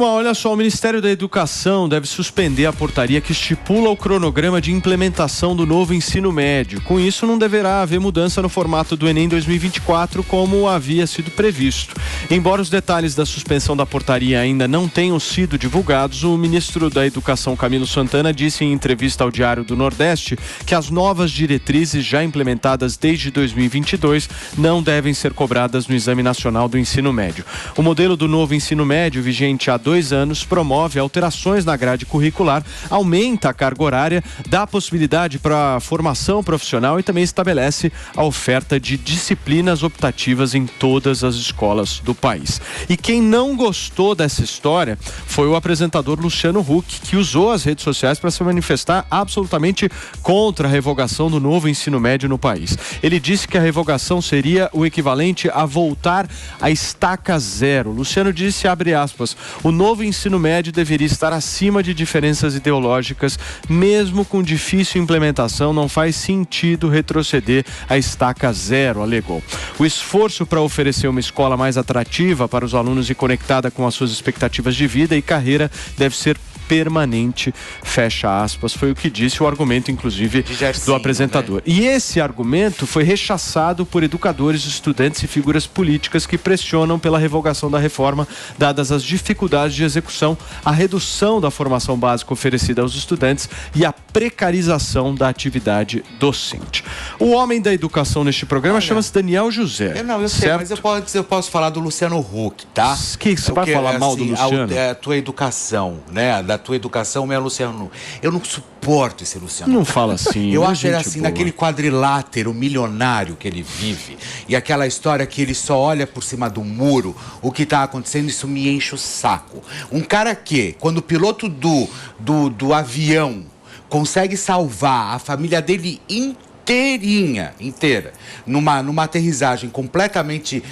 Bom, olha só, o Ministério da Educação deve suspender a portaria que estipula o cronograma de implementação do novo ensino médio. Com isso, não deverá haver mudança no formato do Enem 2024, como havia sido previsto. Embora os detalhes da suspensão da portaria ainda não tenham sido divulgados, o ministro da Educação, Camilo Santana, disse em entrevista ao Diário do Nordeste que as novas diretrizes já implementadas desde 2022 não devem ser cobradas no Exame Nacional do Ensino Médio. O modelo do novo ensino médio, vigente há 2 anos, promove alterações na grade curricular, aumenta a carga horária, dá possibilidade para a formação profissional e também estabelece a oferta de disciplinas optativas em todas as escolas do país. E quem não gostou dessa história foi o apresentador Luciano Huck, que usou as redes sociais para se manifestar absolutamente contra a revogação do novo ensino médio no país. Ele disse que a revogação seria o equivalente a voltar à estaca zero. Luciano disse, abre aspas, o novo ensino médio deveria estar acima de diferenças ideológicas, mesmo com difícil implementação, não faz sentido retroceder à estaca zero, alegou. O esforço para oferecer uma escola mais atrativa para os alunos e conectada com as suas expectativas de vida e carreira deve ser permanente, fecha aspas, foi o que disse o argumento, inclusive, do apresentador. Né? E esse argumento foi rechaçado por educadores, estudantes e figuras políticas que pressionam pela revogação da reforma, dadas as dificuldades de execução, a redução da formação básica oferecida aos estudantes e a precarização da atividade docente. O homem da educação neste programa chama-se Daniel José. Eu sei, mas eu posso falar do Luciano Huck, tá? Que você vai falar mal do Luciano? A tua educação, né? Da tua educação é Luciano. Eu não suporto esse Luciano. Não fala assim. Eu acho ele assim, naquele quadrilátero milionário que ele vive, e aquela história que ele só olha por cima do muro o que está acontecendo, isso me enche o saco. Um cara que, quando o piloto do avião consegue salvar a família dele inteira, numa aterrissagem completamente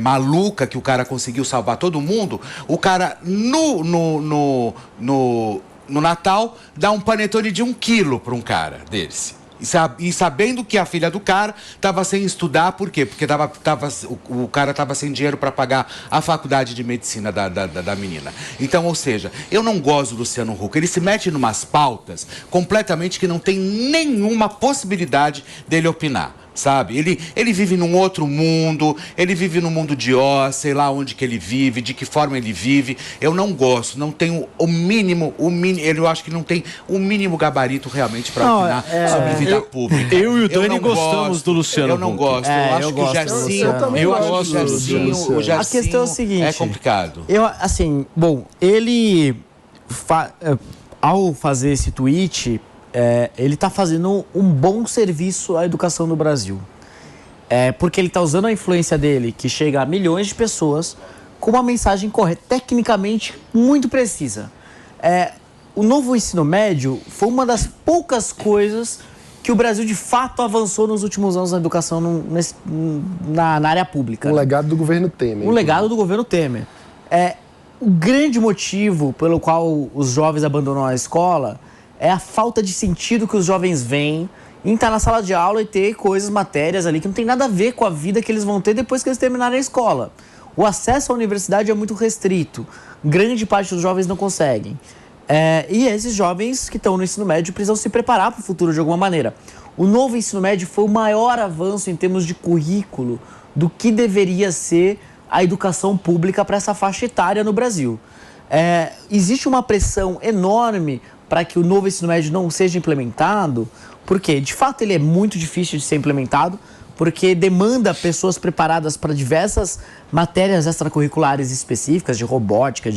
maluca, que o cara conseguiu salvar todo mundo, o cara no Natal dá um panetone de 1 quilo para um cara desse. E sabendo que a filha do cara estava sem estudar, por quê? Porque o cara estava sem dinheiro para pagar a faculdade de medicina da menina. Então, ou seja, eu não gosto do Luciano Huck. Ele se mete em umas pautas completamente que não tem nenhuma possibilidade dele opinar. Sabe? Ele vive num outro mundo, ele vive num mundo de Oz, sei lá onde que ele vive, de que forma ele vive. Eu não gosto, não tenho o mínimo, eu acho que não tem o mínimo gabarito realmente para opinar sobre vida pública. Eu e o Dani gostamos do Luciano. Eu não gosto, eu acho que o Jairzinho, a questão é o seguinte, é complicado. Ele ao fazer esse tweet, ele está fazendo um bom serviço à educação no Brasil. Porque ele está usando a influência dele, que chega a milhões de pessoas, com uma mensagem correta, tecnicamente muito precisa. O novo ensino médio foi uma das poucas coisas que o Brasil de fato avançou nos últimos anos na educação na área pública. Um legado do governo Temer. Um legado do governo Temer. O grande motivo pelo qual os jovens abandonam a escola é a falta de sentido que os jovens veem em estar na sala de aula e ter matérias ali que não tem nada a ver com a vida que eles vão ter depois que eles terminarem a escola. O acesso à universidade é muito restrito. Grande parte dos jovens não conseguem. E esses jovens que estão no ensino médio precisam se preparar para o futuro de alguma maneira. O novo ensino médio foi o maior avanço em termos de currículo do que deveria ser a educação pública para essa faixa etária no Brasil. Existe uma pressão enorme para que o novo ensino médio não seja implementado, porque, de fato, ele é muito difícil de ser implementado, porque demanda pessoas preparadas para diversas matérias extracurriculares específicas, de robótica,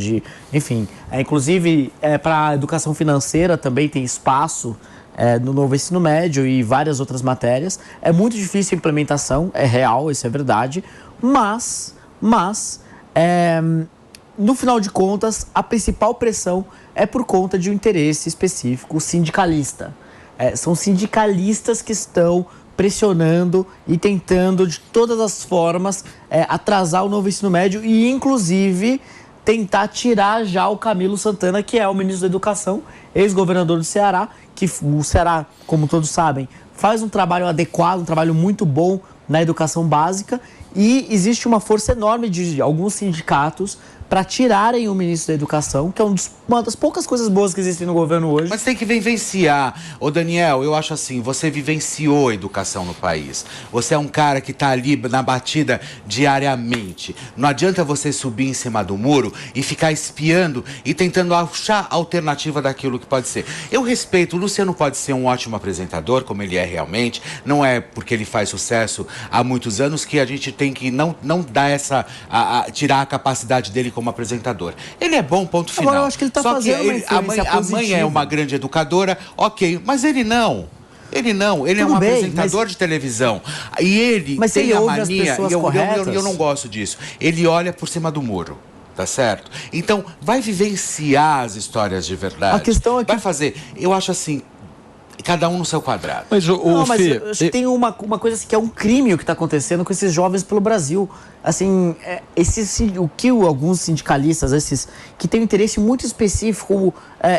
enfim. Inclusive, para a educação financeira também tem espaço no novo ensino médio e várias outras matérias. É muito difícil a implementação, é real, isso é verdade, mas no final de contas, a principal pressão é por conta de um interesse específico sindicalista. São sindicalistas que estão pressionando e tentando de todas as formas atrasar o novo ensino médio e, inclusive, tentar tirar já o Camilo Santana, que é o ministro da Educação, ex-governador do Ceará, que o Ceará, como todos sabem, faz um trabalho adequado, um trabalho muito bom na educação básica, e existe uma força enorme de alguns sindicatos para tirarem o ministro da Educação, que é uma das poucas coisas boas que existem no governo hoje. Mas tem que vivenciar. Ô Daniel, eu acho assim, você vivenciou a educação no país. Você é um cara que está ali na batida diariamente. Não adianta você subir em cima do muro e ficar espiando e tentando achar alternativa daquilo que pode ser. Eu respeito, o Luciano pode ser um ótimo apresentador, como ele é realmente. Não é porque ele faz sucesso há muitos anos que a gente tem que não dar tirar a capacidade dele como apresentador. Ele é bom, ponto final. Agora eu acho que ele está fazendo uma influência a mãe é uma grande educadora, ok, mas ele não. Ele é um apresentador de televisão. E ele tem a mania, e eu não gosto disso. Ele olha por cima do muro. Tá certo? Então, vai vivenciar as histórias de verdade. A questão é que... Vai fazer, eu acho assim, cada um no seu quadrado. Mas Fê, tem uma coisa assim, que é um crime o que está acontecendo com esses jovens pelo Brasil. Assim, o que alguns sindicalistas, esses que têm um interesse muito específico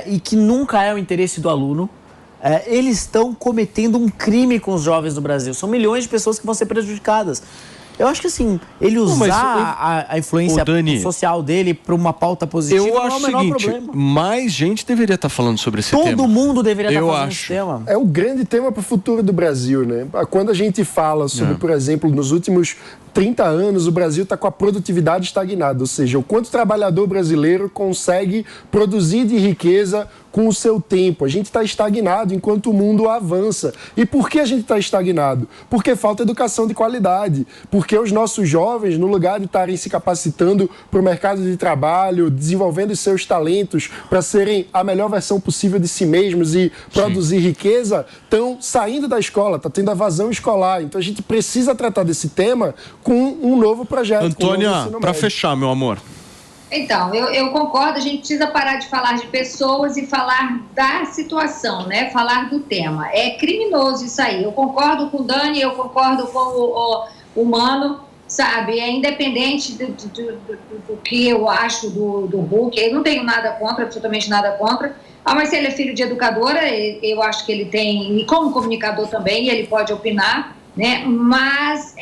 e que nunca é o interesse do aluno, eles estão cometendo um crime com os jovens do Brasil. São milhões de pessoas que vão ser prejudicadas. Eu acho que assim, ele usar a influência social dele para uma pauta positiva não é o menor problema. Mais gente deveria estar falando sobre esse tema. Todo mundo deveria estar falando esse tema. É um grande tema para o futuro do Brasil, né? Quando a gente fala sobre, por exemplo, nos últimos 30 anos, o Brasil está com a produtividade estagnada, ou seja, o quanto o trabalhador brasileiro consegue produzir de riqueza com o seu tempo. A gente está estagnado enquanto o mundo avança. E por que a gente está estagnado? Porque falta educação de qualidade. Porque os nossos jovens, no lugar de estarem se capacitando para o mercado de trabalho, desenvolvendo os seus talentos para serem a melhor versão possível de si mesmos e produzir riqueza, estão saindo da escola, está tendo evasão escolar. Então a gente precisa tratar desse tema com um novo projeto. Antônia, para fechar, meu amor. Então, eu concordo, a gente precisa parar de falar de pessoas e falar da situação, né? Falar do tema. É criminoso isso aí. Eu concordo com o Dani, eu concordo com o Mano, sabe? É independente do que eu acho do Huck. Eu não tenho nada contra, absolutamente nada contra. Mas se ele é filho de educadora, eu acho que ele tem, e como comunicador também, ele pode opinar, né? Mas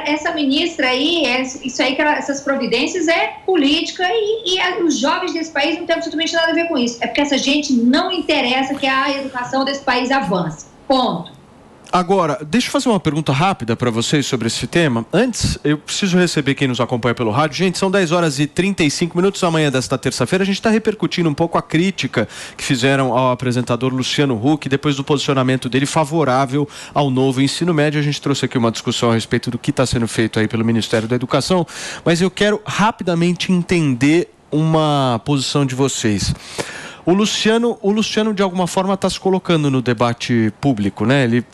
essa ministra aí, isso aí, essas providências é política e os jovens desse país não têm absolutamente nada a ver com isso. É porque essa gente não interessa que a educação desse país avance. Ponto. Agora, deixa eu fazer uma pergunta rápida para vocês sobre esse tema. Antes, eu preciso receber quem nos acompanha pelo rádio. Gente, são 10 horas e 35 minutos amanhã desta terça-feira. A gente está repercutindo um pouco a crítica que fizeram ao apresentador Luciano Huck depois do posicionamento dele favorável ao novo ensino médio. A gente trouxe aqui uma discussão a respeito do que está sendo feito aí pelo Ministério da Educação, mas eu quero rapidamente entender uma posição de vocês. O Luciano de alguma forma está se colocando no debate público, né? Ele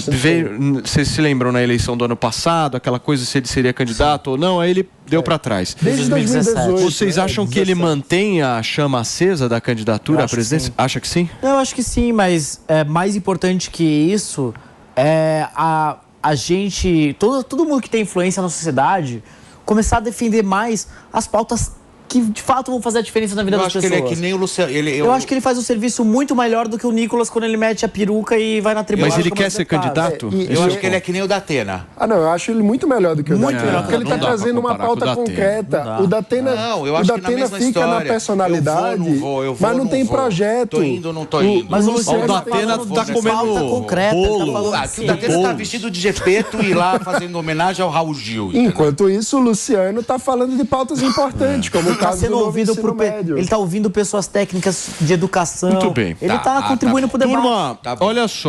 veio, vocês se lembram na eleição do ano passado, aquela coisa se ele seria candidato ou não, aí ele deu para trás. Desde 2018. Vocês acham que ele mantém a chama acesa da candidatura à presidência? Acha que sim? Eu acho que sim, mas mais importante que isso é a gente, todo mundo que tem influência na sociedade, começar a defender mais as pautas que de fato vão fazer a diferença na vida das pessoas. Eu acho que ele é que nem o Luciano. Eu acho que ele faz um serviço muito melhor do que o Nicolas quando ele mete a peruca e vai na tribuna. Mas ele quer ser candidato? Eu acho que ele é que nem o Datena. Não, eu acho ele muito melhor do que o Datena. Muito melhor. Porque ele está trazendo uma pauta concreta. O Datena, fica na personalidade, mas não tem projeto. Tô indo, não tô indo. Mas o Luciano Datena está comendo concreta. bolo. O Datena está vestido de Gepeto e lá fazendo homenagem ao Raul Gil. Enquanto isso, o Luciano está falando de pautas importantes, como o caso do novo ensino médio. Ele está ouvindo pessoas técnicas de educação. Muito bem. Ele está contribuindo para o debate. Turma, olha só.